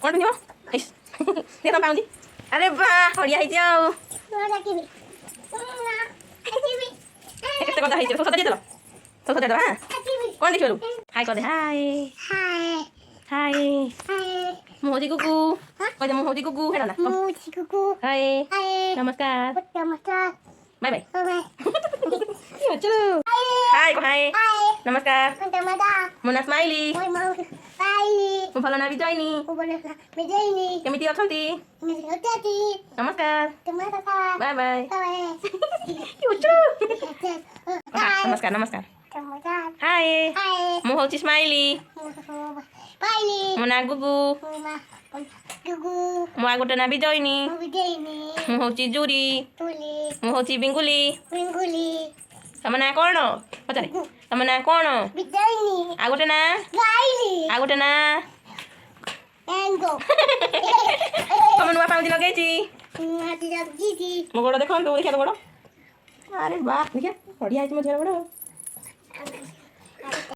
कौन पिंधिब दे तुम पाउंजी अरे बा बढ़िया ହେଇଛି ଆଉ କେତେ କଥା ହେଇଛି ସତ ଦେଇଦେଲ ସତ ଦେଇଦେବା ହଁ କଣ ଦେଖିଲୁ ହାଇ କହ ଦେ ହାଇ ହାଇ ମୁଁ ହଉଛି କୁକୁ କହିଦେ ମୁଁ ହଉଛି କୁକୁ ହେଟା ନା ହାଇ ନମସ୍କାର बाय बाय चलो हाय हाय नमस्कार मुना स्माइली मु भल ना विजयनी केमिति अछंती नमस्कार बाय बाय नमस्कार नमस्कार हाय मु होची स्माइली मुना गुगु मु आगोटे ना विजयनी मु होची जूरी मु होची बिंगुली तम ना कौन पचारे तम ना कौन आगोटे ना तम नुआ पाउंजी लगेची मो गोड़ देखो देखिया तो गोड़ अरे वाह देखिया बढ़िया है मो झील गोड़